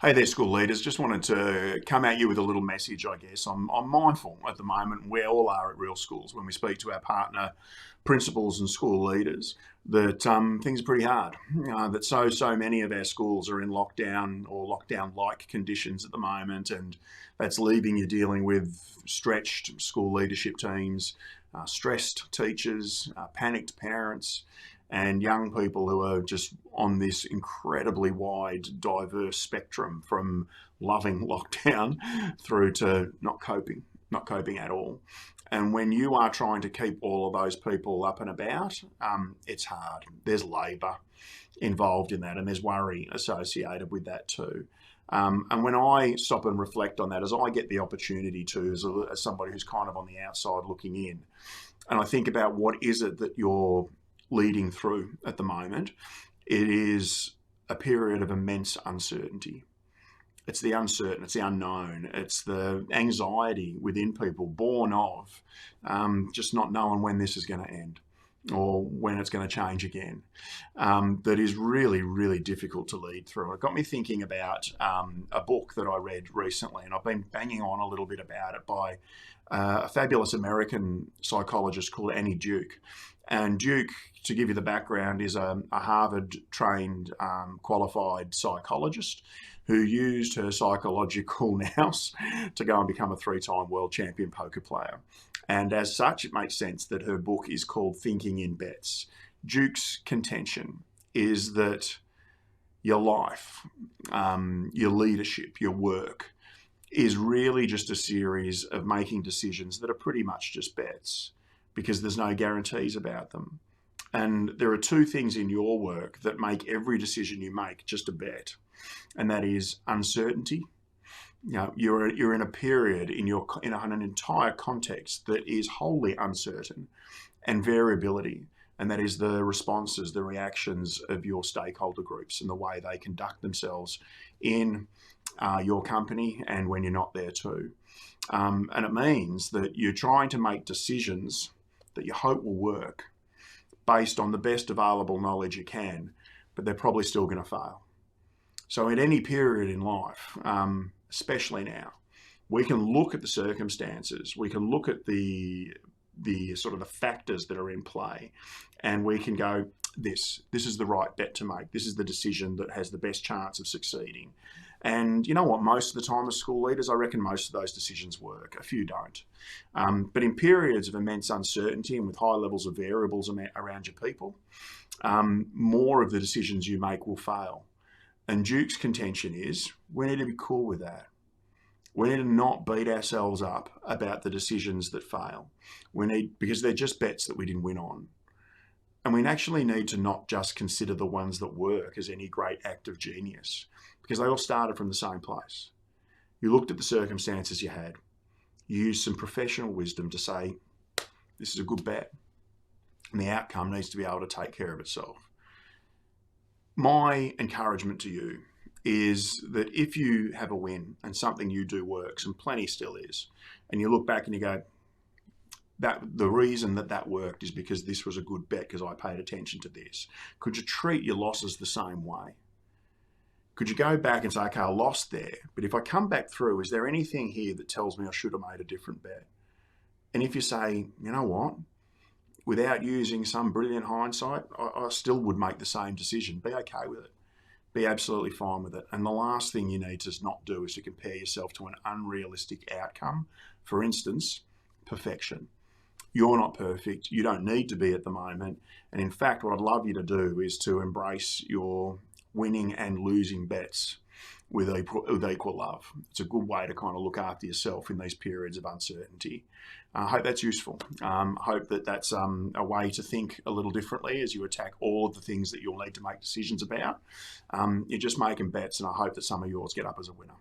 Hey there, school leaders. Just wanted to come at you with a little message, I guess. I'm mindful at the moment, we all are at real schools, when we speak to our partner principals and school leaders, that things are pretty hard. That so many of our schools are in lockdown or lockdown-like conditions at the moment, and that's leaving you dealing with stretched school leadership teams, stressed teachers, panicked parents, and young people who are just on this incredibly wide, diverse spectrum from loving lockdown through to not coping at all. And when you are trying to keep all of those people up and about, it's hard. There's labour involved in that, and there's worry associated with that too. And when I stop and reflect on that, as I get the opportunity to, as somebody who's kind of on the outside looking in, and I think about what is it that you're leading through at the moment, it is a period of immense uncertainty. It's the uncertain, it's the unknown, it's the anxiety within people born of just not knowing when this is going to end or when it's going to change again, that is really, really difficult to lead through. It got me thinking about a book that I read recently, and I've been banging on a little bit about it, by a fabulous American psychologist called Annie Duke. And Duke, to give you the background, is a Harvard-trained, qualified psychologist who used her psychological nous to go and become a three-time world champion poker player. And as such, it makes sense that her book is called Thinking in Bets. Duke's contention is that your life, your leadership, your work is really just a series of making decisions that are pretty much just bets, because there's no guarantees about them. And there are two things in your work that make every decision you make just a bet, and that is uncertainty. You know, you're in a period in an entire context that is wholly uncertain, and variability, and that is the responses, the reactions of your stakeholder groups and the way they conduct themselves in your company and when you're not there too. And it means that you're trying to make decisions that you hope will work based on the best available knowledge you can, but they're probably still going to fail. So at any period in life, especially now, we can look at the circumstances, we can look at the sort of the factors that are in play, and we can go, this is the right bet to make. This is the decision that has the best chance of succeeding. And you know what? Most of the time as school leaders, I reckon most of those decisions work. A few don't. But in periods of immense uncertainty and with high levels of variables around your people, more of the decisions you make will fail. And Duke's contention is we need to be cool with that. We need to not beat ourselves up about the decisions that fail. Because they're just bets that we didn't win on. And we actually need to not just consider the ones that work as any great act of genius, because they all started from the same place. You looked at the circumstances you had. You used some professional wisdom to say, this is a good bet, and the outcome needs to be able to take care of itself. My encouragement to you is that if you have a win and something you do works, and plenty still is, and you look back and you go, that the reason that worked is because this was a good bet because I paid attention to this. Could you treat your losses the same way? Could you go back and say, okay, I lost there, but if I come back through, is there anything here that tells me I should have made a different bet? And if you say, you know what, without using some brilliant hindsight, I still would make the same decision, be okay with it. Be absolutely fine with it. And the last thing you need to not do is to compare yourself to an unrealistic outcome. For instance, perfection. You're not perfect. You don't need to be at the moment. And in fact, what I'd love you to do is to embrace your winning and losing bets with equal love. It's a good way to kind of look after yourself in these periods of uncertainty. I hope that's useful. I hope that that's a way to think a little differently as you attack all of the things that you'll need to make decisions about. You're just making bets, and I hope that some of yours get up as a winner.